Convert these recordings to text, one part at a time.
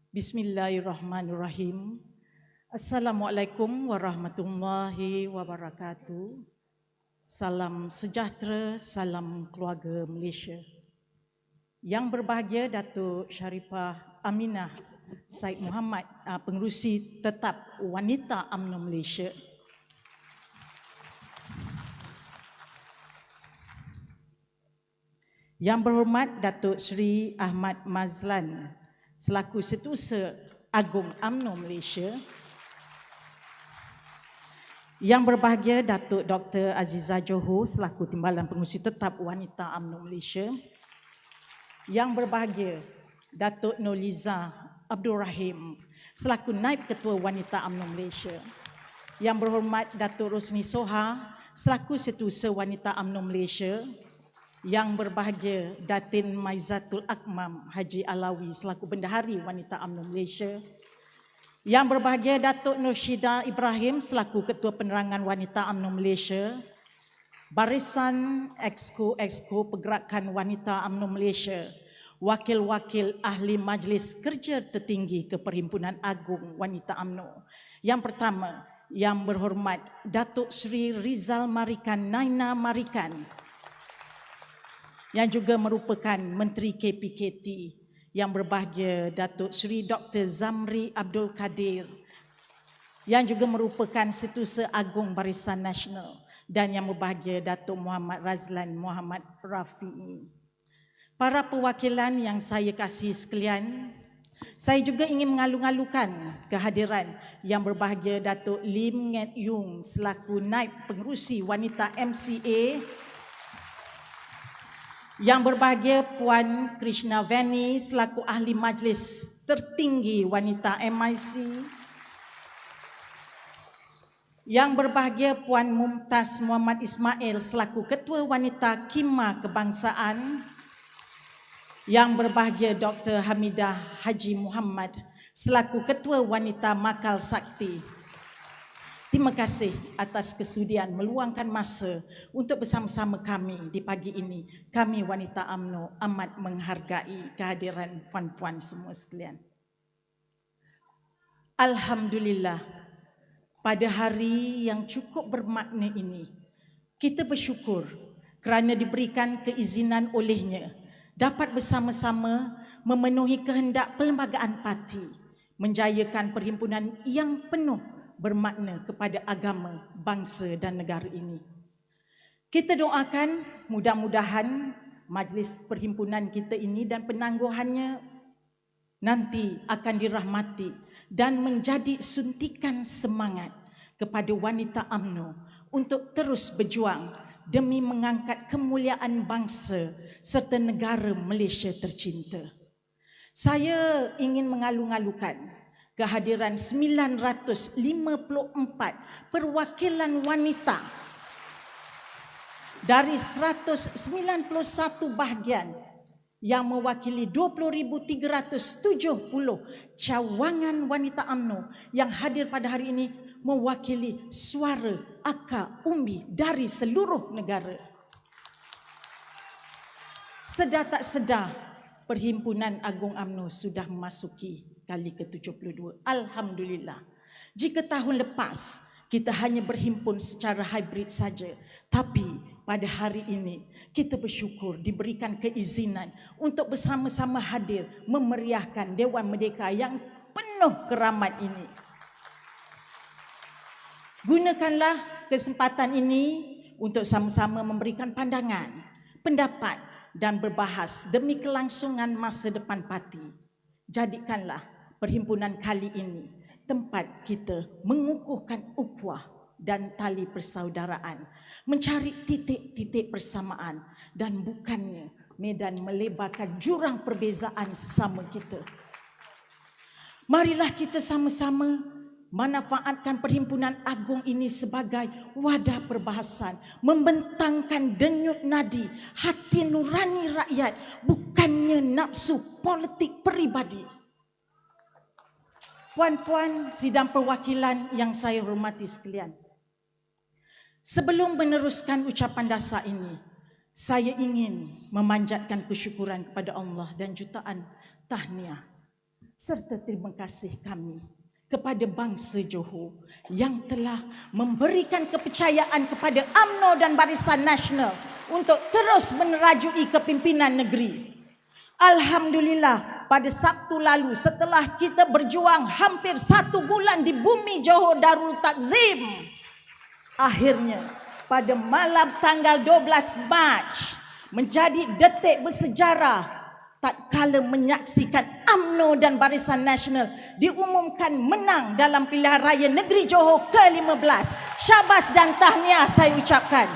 Bismillahirrahmanirrahim. Assalamualaikum warahmatullahi wabarakatuh. Salam sejahtera, salam keluarga Malaysia. Yang berbahagia Datuk Sharifah Aminah Said Muhammad, Pengerusi Tetap Wanita UMNO Malaysia. Yang berhormat Datuk Seri Ahmad Mazlan selaku Setiausaha Agung UMNO Malaysia. Yang berbahagia Datuk Dr. Azizah Johor selaku Timbalan Pengerusi Tetap Wanita UMNO Malaysia. Yang berbahagia Datuk Nurliza Abdul Rahim selaku Naib Ketua Wanita UMNO Malaysia. Yang berhormat Datuk Rosni Soha selaku Setiausaha Wanita UMNO Malaysia. Yang berbahagia Datin Maizatul Akmam Haji Alawi selaku Bendahari Wanita UMNO Malaysia. Yang berbahagia Datuk Nursyida Ibrahim selaku Ketua Penerangan Wanita UMNO Malaysia. Barisan Exco Pergerakan Wanita UMNO Malaysia. Wakil-wakil Ahli Majlis Kerja Tertinggi Keperhimpunan Agung Wanita UMNO. Yang pertama, yang berhormat Datuk Seri Rizal Marikan Naina Marikan, yang juga merupakan Menteri KPKT. Yang berbahagia Datuk Seri Dr. Zamri Abdul Kadir, yang juga merupakan Setiausaha Agung Barisan Nasional, dan yang berbahagia Datuk Muhammad Razlan Muhammad Rafi'i. Para perwakilan yang saya kasih sekalian, saya juga ingin mengalu-alukan kehadiran yang berbahagia Datuk Lim Nget Yung selaku Naib Pengerusi Wanita MCA. Yang berbahagia Puan Krishna Veni selaku Ahli Majlis Tertinggi Wanita MIC. Yang berbahagia Puan Mumtaz Muhammad Ismail selaku Ketua Wanita Khidmat Kebangsaan. Yang berbahagia Dr. Hamidah Haji Muhammad selaku Ketua Wanita Makal Sakti. Terima kasih atas kesudian meluangkan masa untuk bersama-sama kami di pagi ini. Kami Wanita UMNO amat menghargai kehadiran puan-puan semua sekalian. Alhamdulillah, pada hari yang cukup bermakna ini, kita bersyukur kerana diberikan keizinan olehnya dapat bersama-sama memenuhi kehendak Perlembagaan Parti, menjayakan perhimpunan yang penuh bermakna kepada agama, bangsa dan negara ini. Kita doakan mudah-mudahan majlis perhimpunan kita ini dan penangguhannya nanti akan dirahmati dan menjadi suntikan semangat kepada wanita UMNO untuk terus berjuang demi mengangkat kemuliaan bangsa serta negara Malaysia tercinta. Saya ingin mengalu-alukan kehadiran 954 perwakilan wanita dari 191 bahagian yang mewakili 20,370 cawangan wanita UMNO yang hadir pada hari ini mewakili suara akar umbi dari seluruh negara. Sedar tak sedar, Perhimpunan Agung UMNO sudah memasuki kali ke-72. Alhamdulillah. Jika tahun lepas kita hanya berhimpun secara hybrid saja, tapi pada hari ini kita bersyukur diberikan keizinan untuk bersama-sama hadir memeriahkan Dewan Merdeka yang penuh keramat ini. Gunakanlah kesempatan ini untuk sama-sama memberikan pandangan, pendapat dan berbahas demi kelangsungan masa depan parti. Jadikanlah perhimpunan kali ini tempat kita mengukuhkan ukhuwah dan tali persaudaraan, mencari titik-titik persamaan dan bukannya medan melebarkan jurang perbezaan sesama kita. Marilah kita sama-sama manfaatkan perhimpunan agung ini sebagai wadah perbahasan, membentangkan denyut nadi hati nurani rakyat, bukannya nafsu politik peribadi. Puan-puan sidang perwakilan yang saya hormati sekalian, sebelum meneruskan ucapan dasar ini, saya ingin memanjatkan kesyukuran kepada Allah dan jutaan tahniah serta terima kasih kami kepada bangsa Johor yang telah memberikan kepercayaan kepada UMNO dan Barisan Nasional untuk terus menerajui kepimpinan negeri. Alhamdulillah, pada Sabtu lalu setelah kita berjuang hampir 1 bulan di bumi Johor Darul Takzim, akhirnya pada malam tanggal 12 Mac menjadi detik bersejarah tatkala menyaksikan UMNO dan Barisan Nasional diumumkan menang dalam pilihan raya negeri Johor ke-15. Syabas dan tahniah saya ucapkan.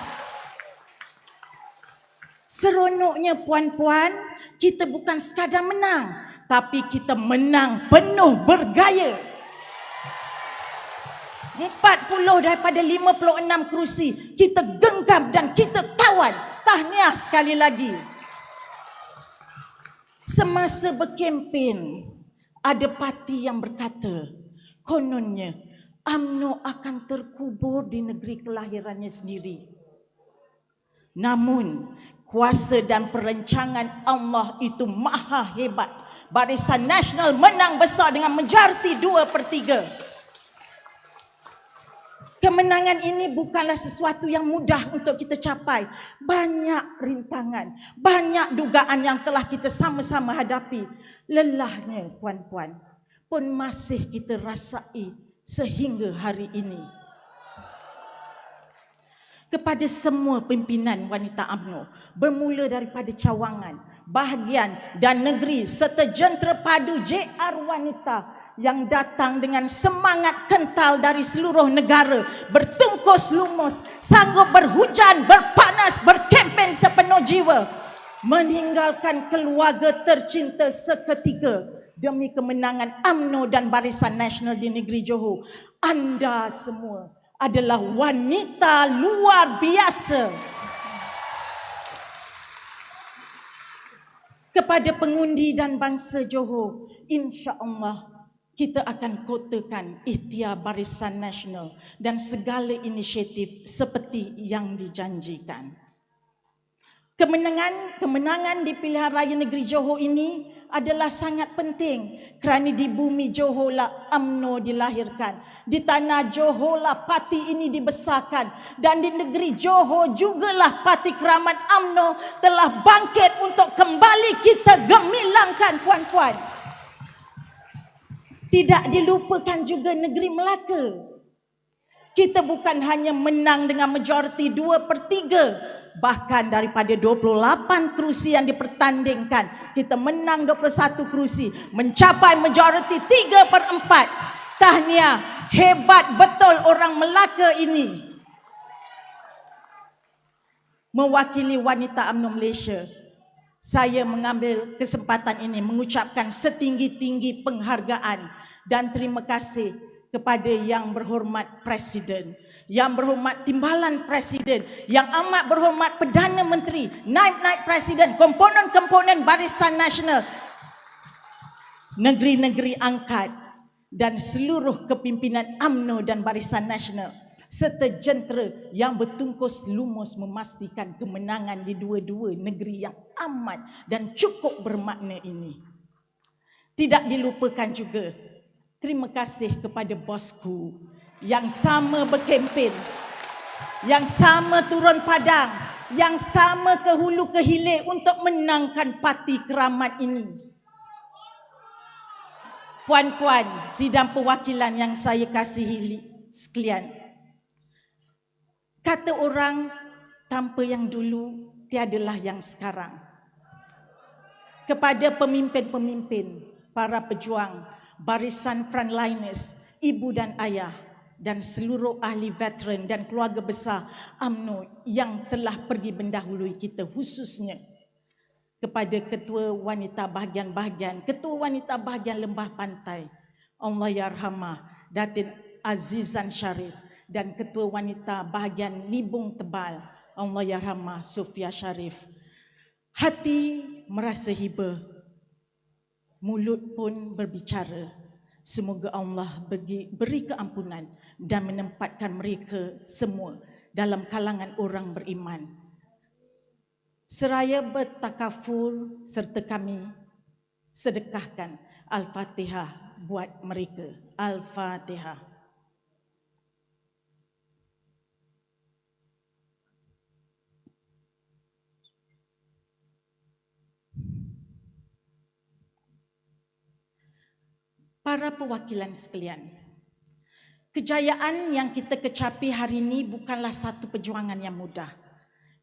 Seronoknya puan-puan, kita bukan sekadar menang, tapi kita menang penuh bergaya. 40 daripada 56 kerusi kita genggam dan kita tawan. Tahniah sekali lagi. Semasa berkempen, ada parti yang berkata, kononnya UMNO akan terkubur di negeri kelahirannya sendiri. Namun, kuasa dan perancangan Allah itu maha hebat. Barisan Nasional menang besar dengan majoriti 2/3. Kemenangan ini bukanlah sesuatu yang mudah untuk kita capai. Banyak rintangan, banyak dugaan yang telah kita sama-sama hadapi. Lelahnya puan-puan pun masih kita rasai sehingga hari ini. Kepada semua pimpinan wanita UMNO, bermula daripada cawangan, bahagian dan negeri serta jentera padu JR Wanita yang datang dengan semangat kental dari seluruh negara, bertungkus lumus, sanggup berhujan, berpanas, berkempen sepenuh jiwa, meninggalkan keluarga tercinta seketika demi kemenangan UMNO dan Barisan Nasional di negeri Johor. Anda semua adalah wanita luar biasa. Kepada pengundi dan bangsa Johor, insya-Allah kita akan kotakan ikhtiar Barisan Nasional dan segala inisiatif seperti yang dijanjikan. Kemenangan di pilihan raya negeri Johor ini adalah sangat penting kerana di bumi Johor lah UMNO dilahirkan. Di tanah Johor lah parti ini dibesarkan. Dan di negeri Johor jugalah parti keramat UMNO telah bangkit untuk kembali kita gemilangkan puan-puan. Tidak dilupakan juga negeri Melaka. Kita bukan hanya menang dengan majoriti 2/3. Bahkan daripada 28 kerusi yang dipertandingkan, kita menang 21 kerusi, mencapai majoriti 3/4. Tahniah, hebat betul orang Melaka ini. Mewakili wanita UMNO Malaysia, saya mengambil kesempatan ini mengucapkan setinggi-tinggi penghargaan dan terima kasih kepada Yang Berhormat Presiden, Yang Berhormat Timbalan Presiden, Yang Amat Berhormat Perdana Menteri, Naib-Naib Presiden, komponen-komponen Barisan Nasional, negeri-negeri angkat dan seluruh kepimpinan UMNO dan Barisan Nasional serta jentera yang bertungkus lumus memastikan kemenangan di dua-dua negeri yang amat dan cukup bermakna ini. Tidak dilupakan juga terima kasih kepada bosku yang sama berkempen, yang sama turun padang, yang sama ke hulu ke hilir untuk menangkan parti keramat ini. Puan-puan, sidang perwakilan yang saya kasihi sekalian, kata orang tanpa yang dulu tiadalah yang sekarang. Kepada pemimpin-pemimpin, para pejuang, barisan frontliners, ibu dan ayah dan seluruh ahli veteran dan keluarga besar UMNO yang telah pergi mendahului kita, khususnya kepada Ketua Wanita Bahagian-Bahagian, Ketua Wanita Bahagian Lembah Pantai, Allahyarhamah Datin Azizan Sharif, dan Ketua Wanita Bahagian Libung Tebal, Allahyarhamah Sofia Sharif. Hati merasa hiba, mulut pun berbicara. Semoga Allah beri keampunan dan menempatkan mereka semua dalam kalangan orang beriman. Seraya bertakaful serta kami sedekahkan Al-Fatihah buat mereka. Al-Fatihah. Para perwakilan sekalian, kejayaan yang kita kecapi hari ini bukanlah satu perjuangan yang mudah.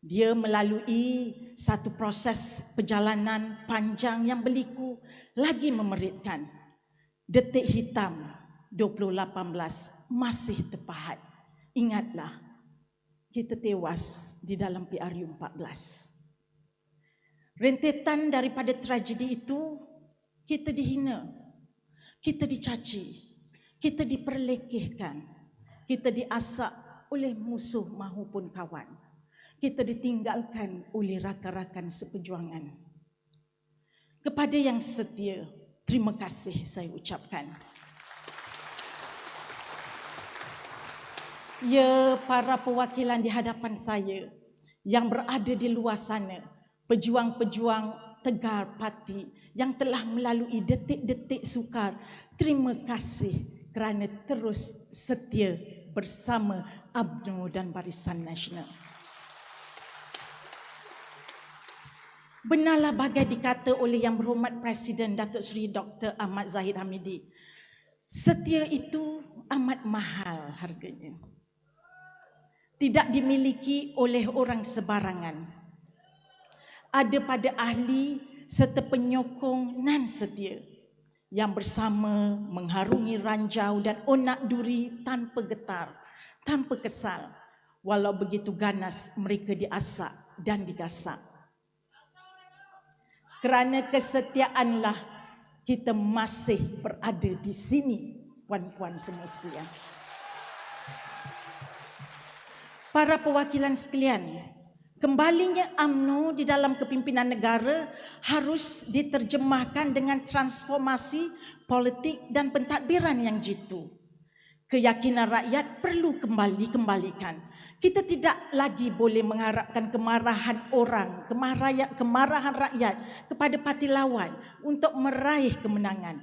Dia melalui satu proses perjalanan panjang yang berliku, lagi memeritkan. Detik hitam 2018 masih terpahat. Ingatlah, kita tewas di dalam PRU 14. Rentetan daripada tragedi itu, kita dihina, kita dicaci, kita diperlekehkan, kita diasak oleh musuh maupun kawan. Kita ditinggalkan oleh rakan-rakan seperjuangan. Kepada yang setia, terima kasih saya ucapkan. Ya, para perwakilan di hadapan saya yang berada di luar sana, pejuang-pejuang Tegar Parti yang telah melalui detik-detik sukar, terima kasih kerana terus setia bersama UMNO dan Barisan Nasional. Benarlah bagai dikata oleh Yang Berhormat Presiden Datuk Seri Dr. Ahmad Zahid Hamidi, setia itu amat mahal harganya. Tidak dimiliki oleh orang sebarangan. Ada pada ahli serta penyokong nan setia yang bersama mengharungi ranjau dan onak duri tanpa getar, tanpa kesal, walau begitu ganas mereka diasak dan digasak. Kerana kesetiaanlah kita masih berada di sini, puan-puan semua sekalian. Para perwakilan sekalian, kembalinya UMNO di dalam kepimpinan negara harus diterjemahkan dengan transformasi politik dan pentadbiran yang jitu. Keyakinan rakyat perlu kembalikan. Kita tidak lagi boleh mengharapkan kemarahan orang, kemarahan rakyat kepada parti lawan untuk meraih kemenangan.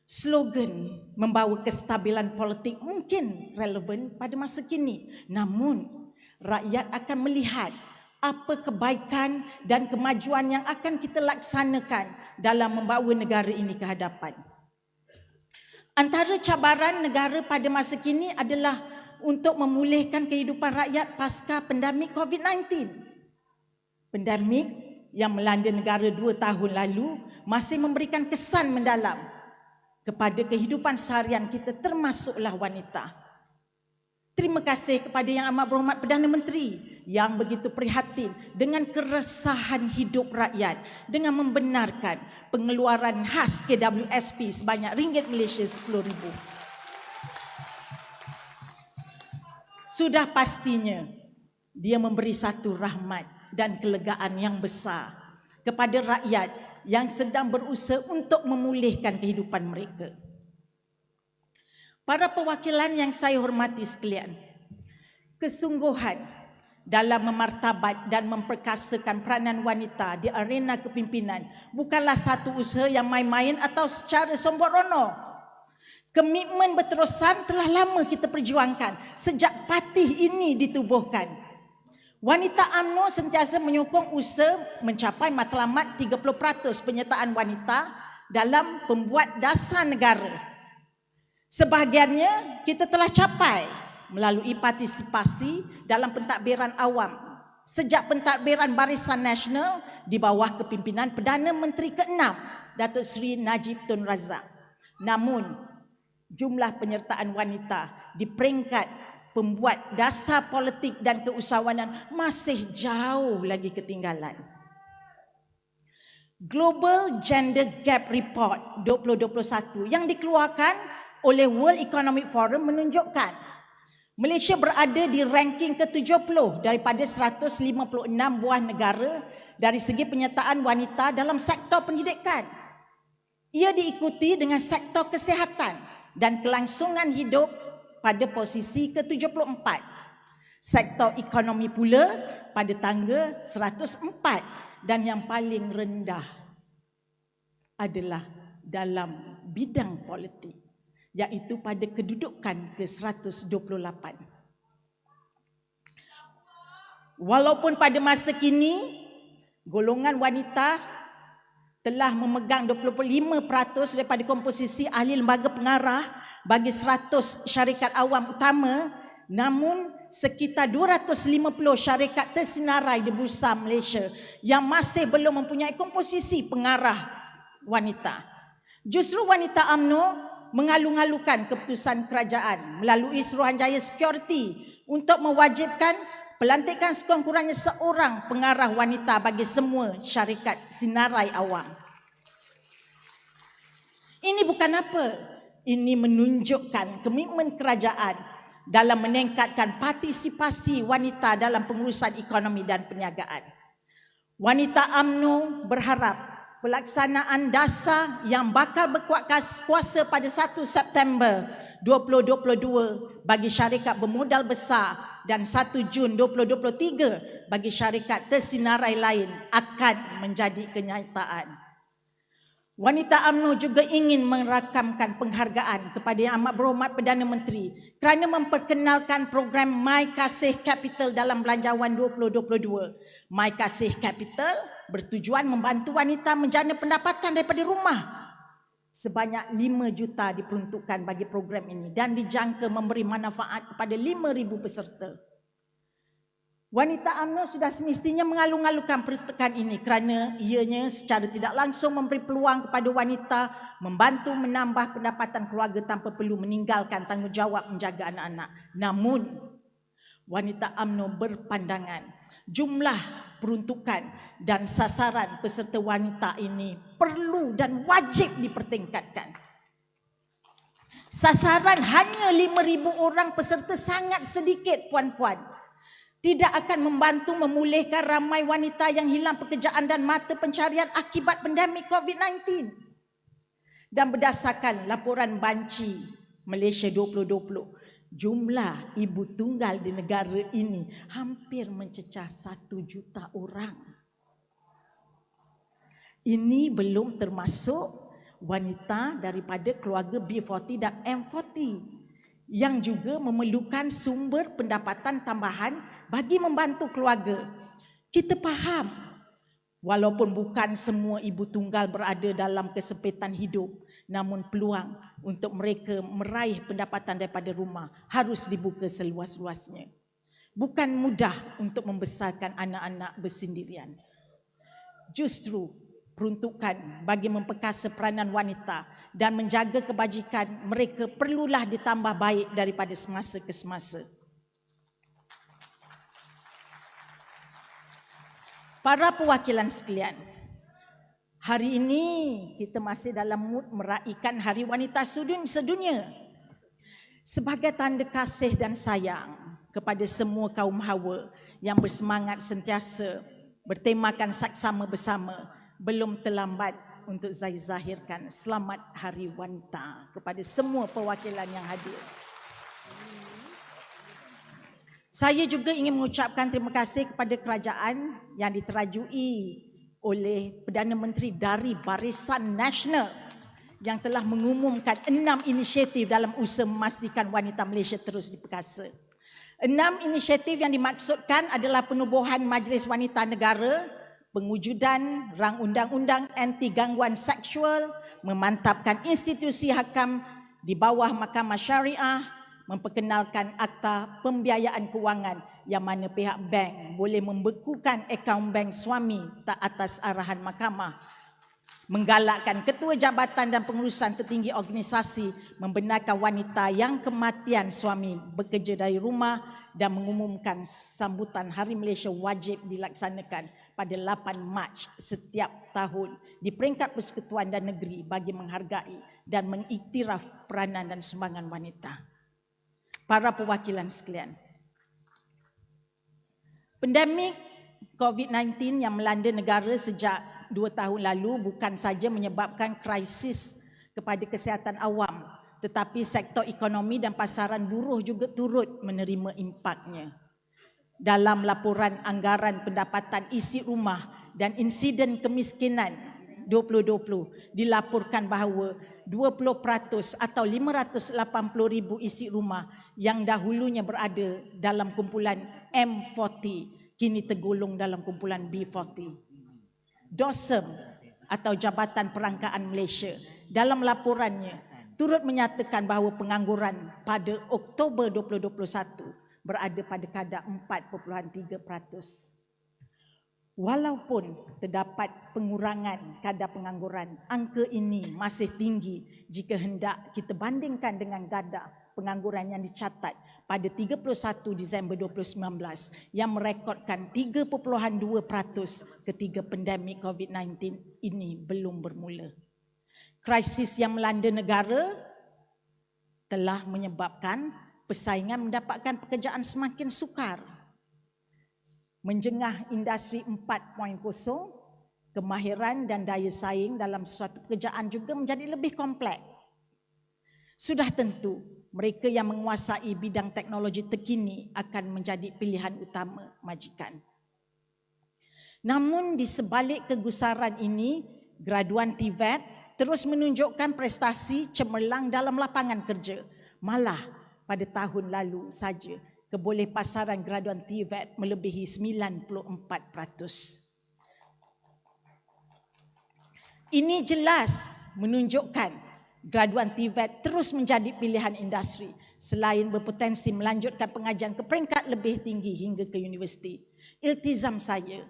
Slogan membawa kestabilan politik mungkin relevan pada masa kini. Namun, rakyat akan melihat apa kebaikan dan kemajuan yang akan kita laksanakan dalam membawa negara ini ke hadapan. Antara cabaran negara pada masa kini adalah untuk memulihkan kehidupan rakyat pasca pandemik COVID-19. Pandemik yang melanda negara 2 tahun lalu masih memberikan kesan mendalam kepada kehidupan seharian kita, termasuklah wanita. Terima kasih kepada Yang Amat Berhormat Perdana Menteri yang begitu prihatin dengan keresahan hidup rakyat dengan membenarkan pengeluaran khas KWSP sebanyak ringgit Malaysia 10,000. Sudah pastinya dia memberi satu rahmat dan kelegaan yang besar kepada rakyat yang sedang berusaha untuk memulihkan kehidupan mereka. Para perwakilan yang saya hormati sekalian, kesungguhan dalam memartabat dan memperkasakan peranan wanita di arena kepimpinan bukanlah satu usaha yang main-main atau secara sembrono. Komitmen berterusan telah lama kita perjuangkan sejak parti ini ditubuhkan. Wanita UMNO sentiasa menyokong usaha mencapai matlamat 30% penyertaan wanita dalam pembuat dasar negara. Sebahagiannya kita telah capai melalui partisipasi dalam pentadbiran awam sejak pentadbiran Barisan Nasional di bawah kepimpinan Perdana Menteri ke-6 Datuk Seri Najib Tun Razak. Namun jumlah penyertaan wanita di peringkat pembuat dasar politik dan keusahawanan masih jauh lagi ketinggalan. Global Gender Gap Report 2021 yang dikeluarkan oleh World Economic Forum menunjukkan Malaysia berada di ranking ke-70 daripada 156 buah negara dari segi penyertaan wanita dalam sektor pendidikan. Ia diikuti dengan sektor kesihatan dan kelangsungan hidup pada posisi ke-74. Sektor ekonomi pula pada tangga 104 dan yang paling rendah adalah dalam bidang politik, iaitu pada kedudukan ke-128. Walaupun pada masa kini golongan wanita telah memegang 25% daripada komposisi ahli lembaga pengarah bagi 100 syarikat awam utama, namun sekitar 250 syarikat tersinarai di Bursa Malaysia yang masih belum mempunyai komposisi pengarah wanita. Justru wanita UMNO mengalu-alukan keputusan kerajaan melalui Suruhanjaya Security untuk mewajibkan pelantikan sekurang-kurangnya seorang pengarah wanita bagi semua syarikat sinarai awam. Ini bukan apa, ini menunjukkan komitmen kerajaan dalam meningkatkan partisipasi wanita dalam pengurusan ekonomi dan perniagaan. Wanita UMNO berharap pelaksanaan dasar yang bakal berkuat kuasa pada 1 September 2022 bagi syarikat bermodal besar dan 1 Jun 2023 bagi syarikat tersinarai lain akan menjadi kenyataan. Wanita UMNO juga ingin merakamkan penghargaan kepada Yang Amat Berhormat Perdana Menteri kerana memperkenalkan program My Kasih Capital dalam Belanjawan 2022. My Kasih Capital bertujuan membantu wanita menjana pendapatan daripada rumah. Sebanyak 5 juta diperuntukkan bagi program ini dan dijangka memberi manfaat kepada 5,000 peserta. Wanita UMNO sudah semestinya mengalu-alukan peruntukan ini kerana ianya secara tidak langsung memberi peluang kepada wanita membantu menambah pendapatan keluarga tanpa perlu meninggalkan tanggungjawab menjaga anak-anak. Namun, wanita UMNO berpandangan jumlah peruntukan dan sasaran peserta wanita ini perlu dan wajib dipertingkatkan. Sasaran hanya 5,000 orang peserta sangat sedikit, puan-puan. Tidak akan membantu memulihkan ramai wanita yang hilang pekerjaan dan mata pencarian akibat pandemik COVID-19. Dan berdasarkan laporan Banci Malaysia 2020, jumlah ibu tunggal di negara ini hampir mencecah 1 juta orang. Ini belum termasuk wanita daripada keluarga B40 dan M40 yang juga memerlukan sumber pendapatan tambahan bagi membantu keluarga. Kita faham, walaupun bukan semua ibu tunggal berada dalam kesempitan hidup, namun peluang untuk mereka meraih pendapatan daripada rumah harus dibuka seluas-luasnya. Bukan mudah untuk membesarkan anak-anak bersendirian. Justru peruntukan bagi memperkasa peranan wanita dan menjaga kebajikan mereka perlulah ditambah baik daripada semasa ke semasa. Para perwakilan sekalian, hari ini kita masih dalam mood meraihkan Hari Wanita Sedunia. Sebagai tanda kasih dan sayang kepada semua kaum hawa yang bersemangat sentiasa bertemakan saksama bersama, belum terlambat untuk saya zahirkan selamat Hari Wanita kepada semua perwakilan yang hadir. Saya juga ingin mengucapkan terima kasih kepada kerajaan yang diterajui oleh Perdana Menteri dari Barisan Nasional yang telah mengumumkan 6 inisiatif dalam usaha memastikan wanita Malaysia terus diperkasa. 6 inisiatif yang dimaksudkan adalah penubuhan Majlis Wanita Negara, pengujudan rang undang-undang anti gangguan seksual, memantapkan institusi hakam di bawah Mahkamah Syariah, memperkenalkan Akta Pembiayaan Kewangan yang mana pihak bank boleh membekukan akaun bank suami tak atas arahan mahkamah, menggalakkan ketua jabatan dan pengurusan tertinggi organisasi membenarkan wanita yang kematian suami bekerja dari rumah dan mengumumkan sambutan Hari Malaysia wajib dilaksanakan pada 8 Mac setiap tahun di peringkat Persekutuan dan Negeri bagi menghargai dan mengiktiraf peranan dan sumbangan wanita. Para perwakilan sekalian, pandemik COVID-19 yang melanda negara sejak 2 tahun lalu bukan saja menyebabkan krisis kepada kesihatan awam, tetapi sektor ekonomi dan pasaran buruh juga turut menerima impaknya. Dalam laporan anggaran pendapatan isi rumah dan insiden kemiskinan 2020 dilaporkan bahawa 20% atau 580,000 isi rumah yang dahulunya berada dalam kumpulan M40 kini tergolong dalam kumpulan B40. DOSEM atau Jabatan Perangkaan Malaysia dalam laporannya turut menyatakan bahawa pengangguran pada Oktober 2021 berada pada kadar 4.3%. Walaupun terdapat pengurangan kadar pengangguran, angka ini masih tinggi jika hendak kita bandingkan dengan kadar pengangguran yang dicatat pada 31 Disember 2019 yang merekodkan 3.2% ketika pandemik COVID-19 ini belum bermula. Krisis yang melanda negara telah menyebabkan persaingan mendapatkan pekerjaan semakin sukar. Menjengah industri 4.0, kemahiran dan daya saing dalam suatu pekerjaan juga menjadi lebih kompleks. Sudah tentu, mereka yang menguasai bidang teknologi terkini akan menjadi pilihan utama majikan. Namun di sebalik kegusaran ini, graduan TVET terus menunjukkan prestasi cemerlang dalam lapangan kerja. Malah pada tahun lalu saja, kebolehpasaran graduan TVET melebihi 94%. Ini jelas menunjukkan graduan TVET terus menjadi pilihan industri selain berpotensi melanjutkan pengajian ke peringkat lebih tinggi hingga ke universiti. Iltizam saya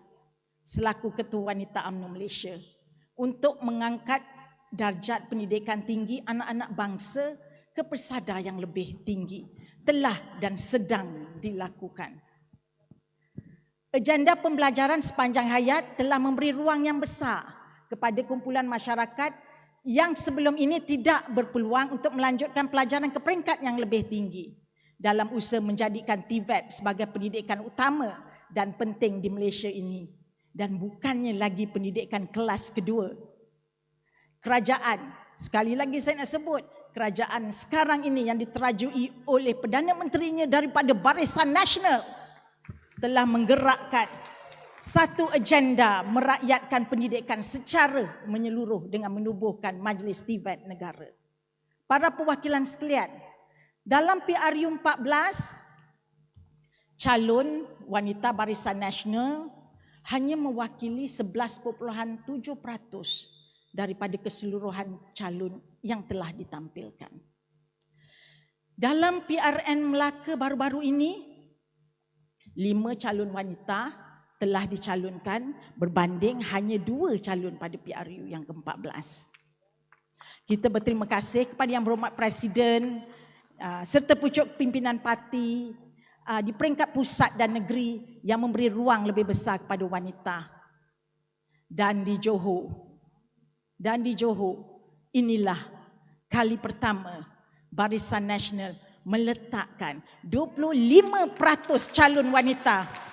selaku Ketua Wanita UMNO Malaysia untuk mengangkat darjat pendidikan tinggi anak-anak bangsa ke persada yang lebih tinggi telah dan sedang dilakukan. Agenda pembelajaran sepanjang hayat telah memberi ruang yang besar kepada kumpulan masyarakat yang sebelum ini tidak berpeluang untuk melanjutkan pelajaran ke peringkat yang lebih tinggi dalam usaha menjadikan TVET sebagai pendidikan utama dan penting di Malaysia ini dan bukannya lagi pendidikan kelas kedua. Kerajaan, sekali lagi saya nak sebut, kerajaan sekarang ini yang diterajui oleh Perdana Menterinya daripada Barisan Nasional telah menggerakkan satu agenda merakyatkan pendidikan secara menyeluruh dengan menubuhkan Majlis TVET Negara. Para perwakilan sekalian, dalam PRU 14, calon wanita Barisan Nasional hanya mewakili 11.7% daripada keseluruhan calon yang telah ditampilkan. Dalam PRN Melaka baru-baru ini, 5 calon wanita telah dicalonkan berbanding hanya 2 calon pada PRU yang ke-14. Kita berterima kasih kepada Yang Berhormat Presiden serta pucuk pimpinan parti di peringkat pusat dan negeri yang memberi ruang lebih besar kepada wanita. Dan di Johor, inilah kali pertama Barisan Nasional meletakkan 25% calon wanita.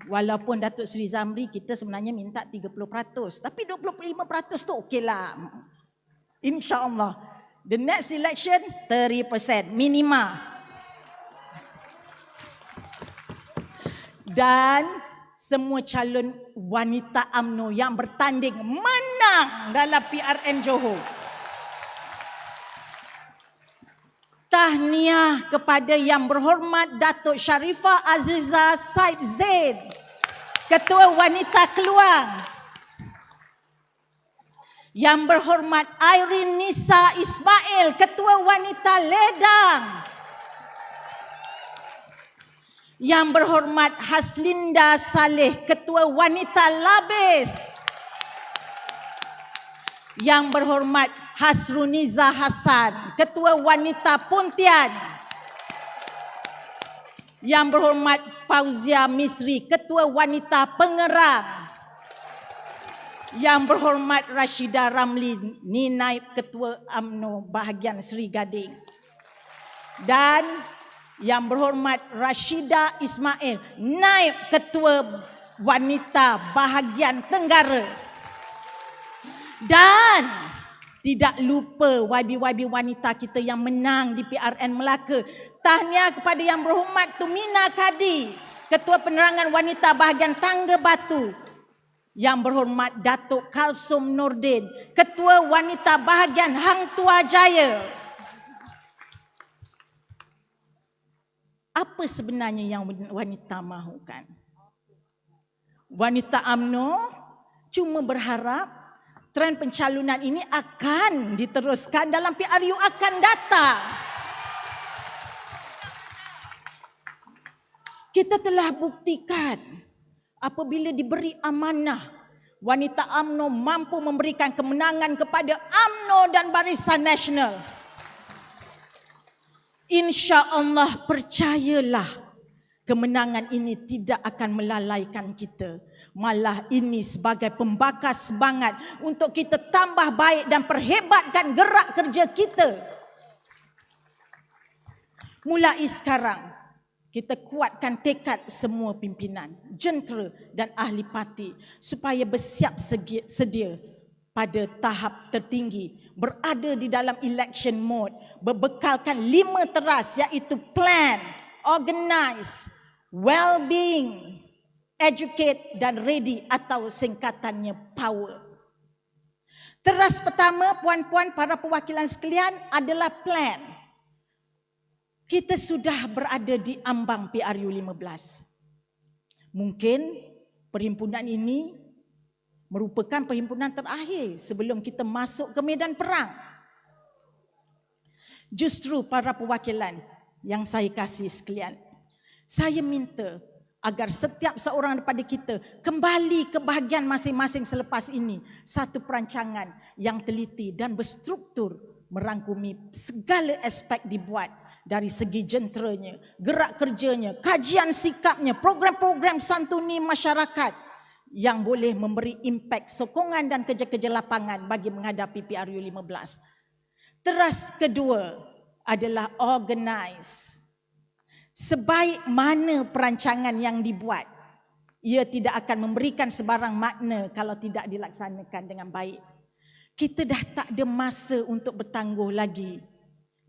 Walaupun Datuk Seri Zamri kita sebenarnya minta 30%, tapi 25% tu okeylah. InsyaAllah. The next election 30% minima. Dan semua calon wanita UMNO yang bertanding menang dalam PRN Johor. Tahniah kepada Yang Berhormat Datuk Sharifah Azizah Said Zain, Ketua Wanita Keluang. Yang Berhormat Irene Nisa Ismail, Ketua Wanita Ledang. Yang Berhormat Haslinda Saleh, Ketua Wanita Labis. Yang Berhormat Hasruniza Hasan, Ketua Wanita Pontian. Yang Berhormat Fauzia Misri, Ketua Wanita Pengerang. Yang Berhormat Rashida Ramli, ni Naib Ketua UMNO bahagian Seri Gading. Dan Yang Berhormat Rashida Ismail, Naib Ketua Wanita bahagian Tenggara. Dan tidak lupa YB-YB wanita kita yang menang di PRN Melaka. Tahniah kepada Yang Berhormat Tumina Kadi, Ketua Penerangan Wanita bahagian Tangga Batu. Yang berhormat Datuk Kalsum Nordin, Ketua Wanita Bahagian Hang Tuah Jaya. Apa sebenarnya yang wanita mahukan? Wanita UMNO cuma berharap trend pencalonan ini akan diteruskan dalam PRU akan datang. Kita telah buktikan apabila diberi amanah, wanita UMNO mampu memberikan kemenangan kepada UMNO dan Barisan Nasional. Insya-Allah, percayalah, kemenangan ini tidak akan melalaikan kita. Malah ini sebagai pembakar semangat untuk kita tambah baik dan perhebatkan gerak kerja kita. Mulai sekarang, kita kuatkan tekad semua pimpinan, jentera dan ahli parti supaya bersiap sedia pada tahap tertinggi, berada di dalam election mode, berbekalkan 5 teras iaitu plan, organize, well-being, educate dan ready atau singkatannya power. Teras pertama, puan-puan para perwakilan sekalian, adalah plan. Kita sudah berada di ambang PRU 15. Mungkin perhimpunan ini merupakan perhimpunan terakhir sebelum kita masuk ke medan perang. Justru para perwakilan yang saya kasih sekalian, saya minta agar setiap seorang daripada kita kembali ke bahagian masing-masing selepas ini, satu perancangan yang teliti dan berstruktur merangkumi segala aspek dibuat. Dari segi jenteranya, gerak kerjanya, kajian sikapnya, program-program santuni masyarakat yang boleh memberi impak sokongan dan kerja-kerja lapangan bagi menghadapi PRU 15. Teras kedua adalah organize. Sebaik mana perancangan yang dibuat, ia tidak akan memberikan sebarang makna kalau tidak dilaksanakan dengan baik. Kita dah tak ada masa untuk bertangguh lagi.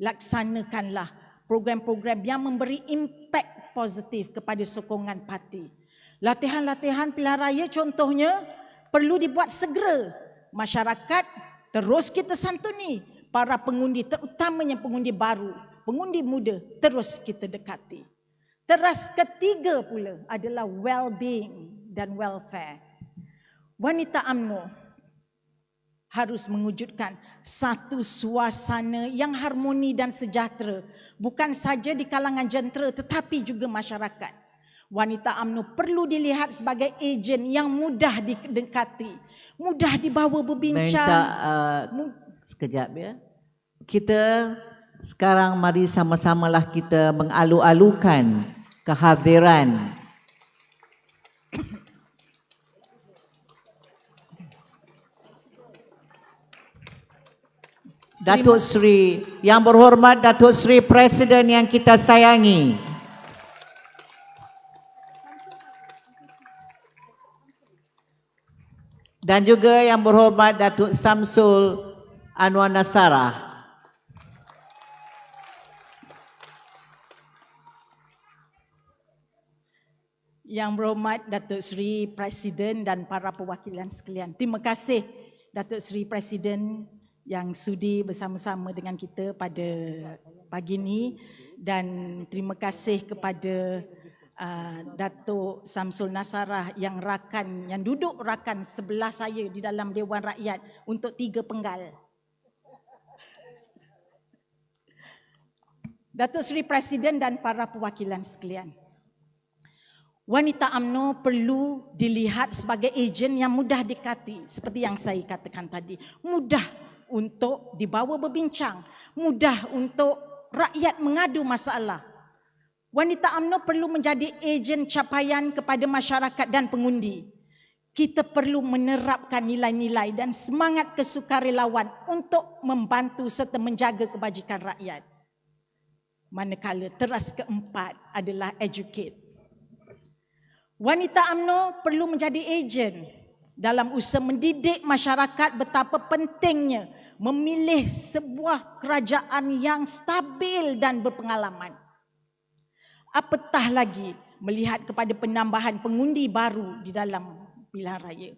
Laksanakanlah program-program yang memberi impak positif kepada sokongan parti. Latihan-latihan pilihan raya contohnya perlu dibuat segera. Masyarakat terus kita santuni. Para pengundi, terutamanya pengundi baru, pengundi muda, terus kita dekati. Teras ketiga pula adalah well-being dan welfare. Wanita UMNO harus mewujudkan satu suasana yang harmoni dan sejahtera, bukan saja di kalangan jentera tetapi juga masyarakat. Wanita UMNO perlu dilihat sebagai ejen yang mudah didekati, mudah dibawa berbincang. Sekejap ya. Kita sekarang mari sama-samalah kita mengalu-alukan kehadiran Datuk Seri, yang berhormat Datuk Seri Presiden yang kita sayangi, dan juga yang berhormat Datuk Samsul Anwar Nasarah. Yang berhormat Datuk Seri Presiden dan para perwakilan sekalian. Terima kasih Datuk Seri Presiden yang sudi bersama-sama dengan kita pada pagi ini, dan terima kasih kepada Datuk Samsul Nasarah yang duduk rakan sebelah saya di dalam Dewan Rakyat untuk 3 penggal. Datuk Seri Presiden dan para perwakilan sekalian, wanita UMNO perlu dilihat sebagai ejen yang mudah dikati, seperti yang saya katakan tadi, mudah untuk dibawa berbincang, mudah untuk rakyat mengadu masalah. Wanita UMNO perlu menjadi ejen capaian kepada masyarakat dan pengundi. Kita perlu menerapkan nilai-nilai dan semangat kesukarelawan untuk membantu serta menjaga kebajikan rakyat. Manakala teras keempat adalah educate. Wanita UMNO perlu menjadi ejen dalam usaha mendidik masyarakat betapa pentingnya memilih sebuah kerajaan yang stabil dan berpengalaman. Apatah lagi melihat kepada penambahan pengundi baru di dalam pilihan raya.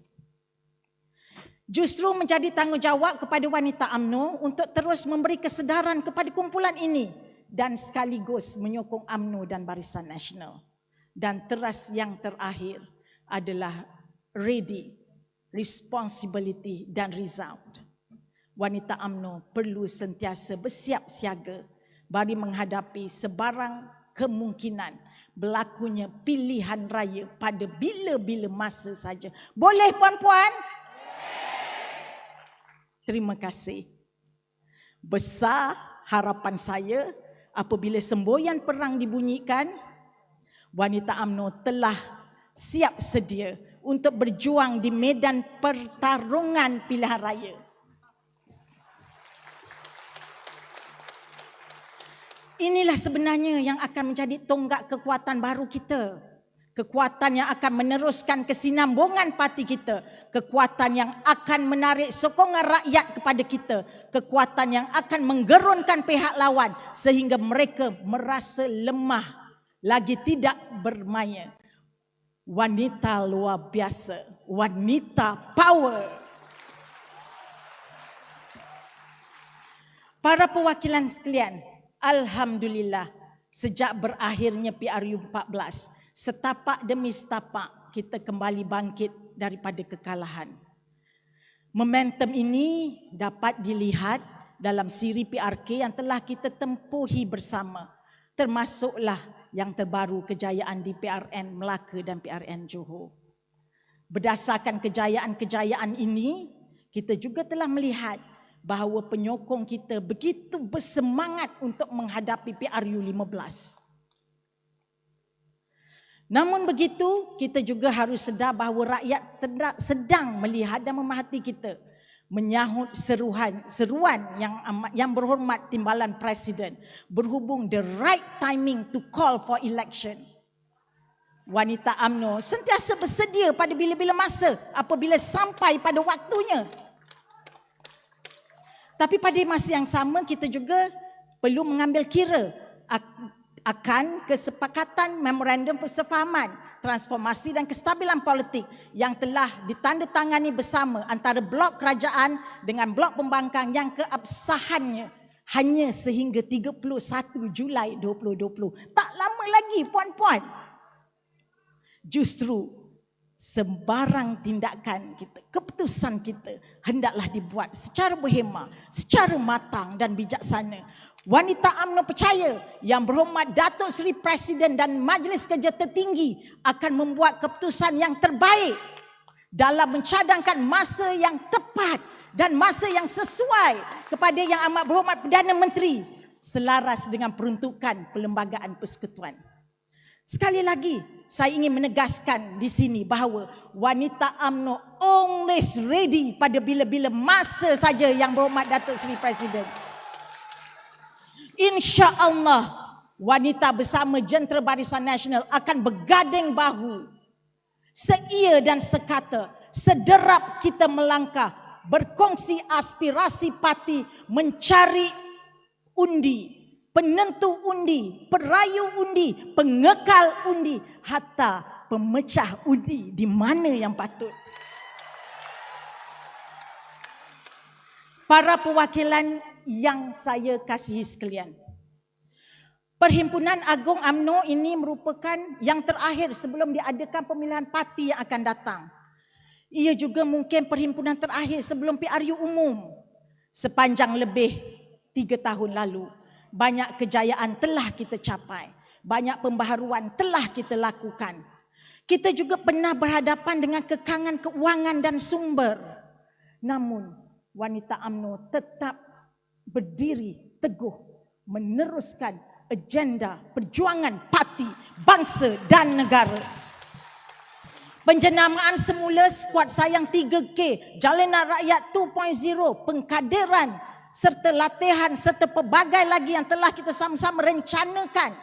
Justru menjadi tanggungjawab kepada wanita UMNO untuk terus memberi kesedaran kepada kumpulan ini dan sekaligus menyokong UMNO dan Barisan Nasional. Dan teras yang terakhir adalah ready, responsibility dan result. Wanita UMNO perlu sentiasa bersiap siaga bagi menghadapi sebarang kemungkinan berlakunya pilihan raya pada bila-bila masa saja. Boleh puan-puan? Terima kasih. Besar harapan saya apabila semboyan perang dibunyikan, wanita UMNO telah siap sedia untuk berjuang di medan pertarungan pilihan raya. Inilah sebenarnya yang akan menjadi tonggak kekuatan baru kita. Kekuatan yang akan meneruskan kesinambungan parti kita. Kekuatan yang akan menarik sokongan rakyat kepada kita. Kekuatan yang akan menggerunkan pihak lawan sehingga mereka merasa lemah, lagi tidak bermaya. Wanita luar biasa, wanita power. Para perwakilan sekalian, alhamdulillah sejak berakhirnya PRU 14, setapak demi setapak kita kembali bangkit daripada kekalahan. Momentum ini dapat dilihat dalam siri PRK yang telah kita tempuhi bersama, termasuklah yang terbaru kejayaan di PRN Melaka dan PRN Johor. Berdasarkan kejayaan-kejayaan ini, kita juga telah melihat bahawa penyokong kita begitu bersemangat untuk menghadapi PRU 15. Namun begitu, kita juga harus sedar bahawa rakyat sedang melihat dan memerhati kita, menyahut seruan yang berhormat Timbalan Presiden berhubung the right timing to call for election. Wanita UMNO sentiasa bersedia pada bila-bila masa apabila sampai pada waktunya. Tapi pada masa yang sama kita juga perlu mengambil kira akan kesepakatan memorandum persefahaman, transformasi dan kestabilan politik yang telah ditandatangani bersama antara blok kerajaan dengan blok pembangkang yang keabsahannya hanya sehingga 31 Julai 2020. Tak lama lagi puan-puan. Justru sembarang tindakan kita, keputusan kita hendaklah dibuat secara berhemah, secara matang dan bijaksana. Wanita UMNO percaya Yang Berhormat Datuk Seri Presiden dan Majlis Kerja Tertinggi akan membuat keputusan yang terbaik dalam mencadangkan masa yang tepat dan masa yang sesuai kepada Yang Amat Berhormat Perdana Menteri selaras dengan peruntukan Perlembagaan Persekutuan. Sekali lagi, saya ingin menegaskan di sini bahawa wanita UMNO always ready pada bila-bila masa saja Yang Berhormat Datuk Seri Presiden. InsyaAllah wanita bersama Jentera Barisan Nasional akan berganding bahu, seia dan sekata, sederap kita melangkah, berkongsi aspirasi parti, mencari undi, penentu undi, perayu undi, pengekal undi, hatta pemecah undi di mana yang patut. Para perwakilan yang saya kasihi sekalian, Perhimpunan Agung UMNO ini merupakan yang terakhir sebelum diadakan pemilihan parti yang akan datang. Ia juga mungkin perhimpunan terakhir sebelum PRU umum. Sepanjang lebih 3 tahun lalu, banyak kejayaan telah kita capai, banyak pembaharuan telah kita lakukan. Kita juga pernah berhadapan dengan kekangan keuangan dan sumber. Namun wanita UMNO tetap berdiri teguh meneruskan agenda perjuangan parti, bangsa dan negara. Penjenamaan semula skuad sayang 3K, Jalinan Rakyat 2.0, pengkaderan serta latihan serta pelbagai lagi yang telah kita sama-sama rencanakan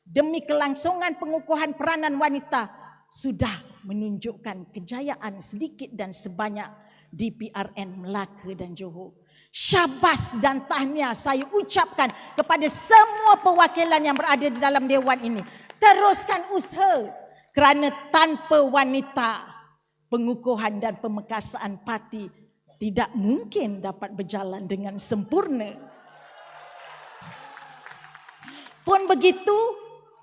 demi kelangsungan pengukuhan peranan wanita sudah menunjukkan kejayaan sedikit dan sebanyak di PRN Melaka dan Johor. Syabas dan tahniah saya ucapkan kepada semua perwakilan yang berada di dalam dewan ini. Teruskan usaha kerana tanpa wanita, pengukuhan dan pemekasaan parti tidak mungkin dapat berjalan dengan sempurna. Pun begitu,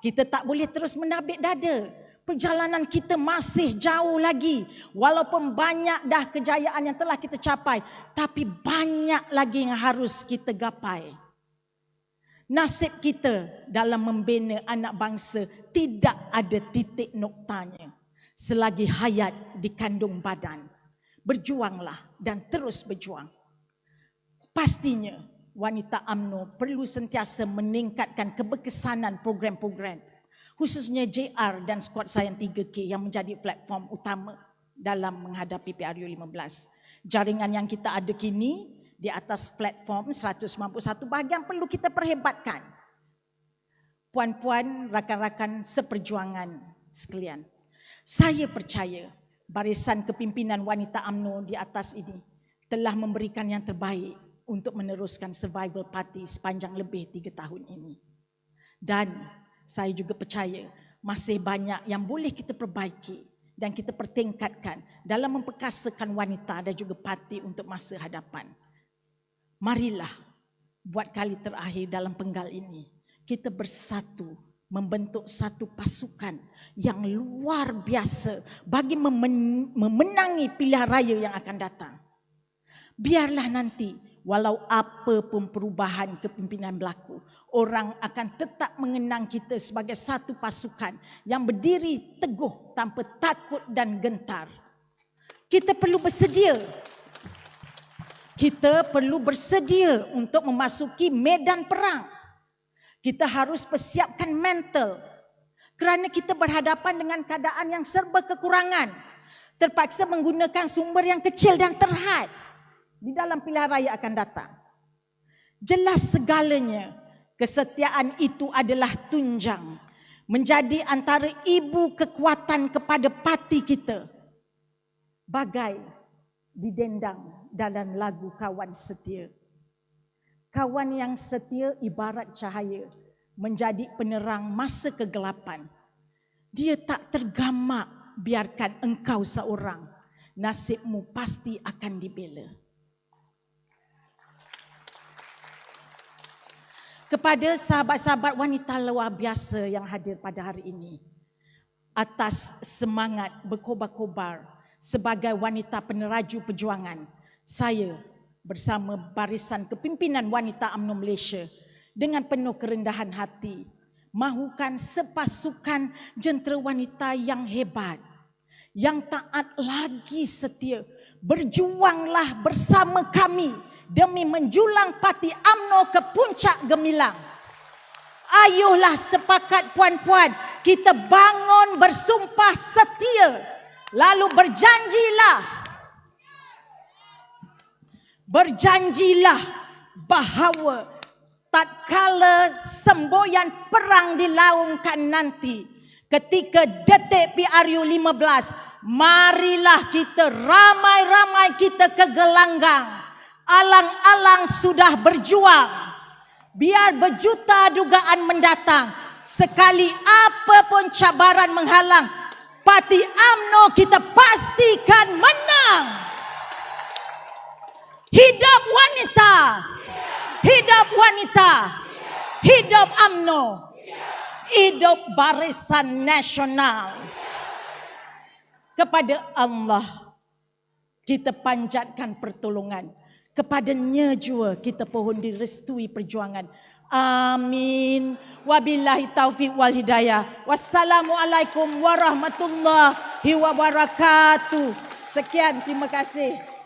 kita tak boleh terus menabik dada. Perjalanan kita masih jauh lagi. Walaupun banyak dah kejayaan yang telah kita capai, tapi banyak lagi yang harus kita gapai. Nasib kita dalam membina anak bangsa tidak ada titik noktanya selagi hayat dikandung badan. Berjuanglah dan terus berjuang. Pastinya wanita UMNO perlu sentiasa meningkatkan keberkesanan program-program, khususnya JR dan skuad Sayang 3K yang menjadi platform utama dalam menghadapi PRU 15. Jaringan yang kita ada kini di atas platform 191 bahagian perlu kita perhebatkan. Puan-puan, rakan-rakan seperjuangan sekalian, saya percaya barisan kepimpinan wanita UMNO di atas ini telah memberikan yang terbaik untuk meneruskan survival party sepanjang lebih 3 tahun ini. Dan saya juga percaya masih banyak yang boleh kita perbaiki dan kita pertingkatkan dalam memperkasakan wanita dan juga parti untuk masa hadapan. Marilah buat kali terakhir dalam penggal ini kita bersatu membentuk satu pasukan yang luar biasa bagi memenangi pilihan raya yang akan datang. Biarlah nanti walau apa pun perubahan kepimpinan berlaku, orang akan tetap mengenang kita sebagai satu pasukan yang berdiri teguh tanpa takut dan gentar. Kita perlu bersedia. Kita perlu bersedia untuk memasuki medan perang. Kita harus persiapkan mental kerana kita berhadapan dengan keadaan yang serba kekurangan. Terpaksa menggunakan sumber yang kecil dan terhad di dalam pilihan raya akan datang. Jelas segalanya, kesetiaan itu adalah tunjang menjadi antara ibu kekuatan kepada parti kita. Bagai didendang dalam lagu Kawan Setia. Kawan yang setia ibarat cahaya menjadi penerang masa kegelapan. Dia tak tergamak biarkan engkau seorang. Nasibmu pasti akan dibela. Kepada sahabat-sahabat wanita luar biasa yang hadir pada hari ini, atas semangat berkobar-kobar sebagai wanita peneraju perjuangan, saya bersama barisan kepimpinan wanita UMNO Malaysia dengan penuh kerendahan hati mahukan sepasukan jentera wanita yang hebat, yang taat lagi setia. Berjuanglah bersama kami demi menjulang parti UMNO ke puncak gemilang. Ayuhlah sepakat puan-puan, kita bangun bersumpah setia, lalu berjanjilah bahawa tatkala semboyan perang dilaungkan nanti, ketika detik PRU 15, marilah kita ramai-ramai kita ke gelanggang. Alang-alang sudah berjuang. Biar berjuta dugaan mendatang, sekali apapun cabaran menghalang, parti UMNO kita pastikan menang. Hidup wanita. Hidup wanita. Hidup UMNO. Hidup Barisan Nasional. Kepada Allah kita panjatkan pertolongan. Kepadanya jua kita pohon direstui perjuangan. Amin. Wabillahi taufiq wal hidayah. Wassalamualaikum warahmatullahi wabarakatuh. Sekian, terima kasih.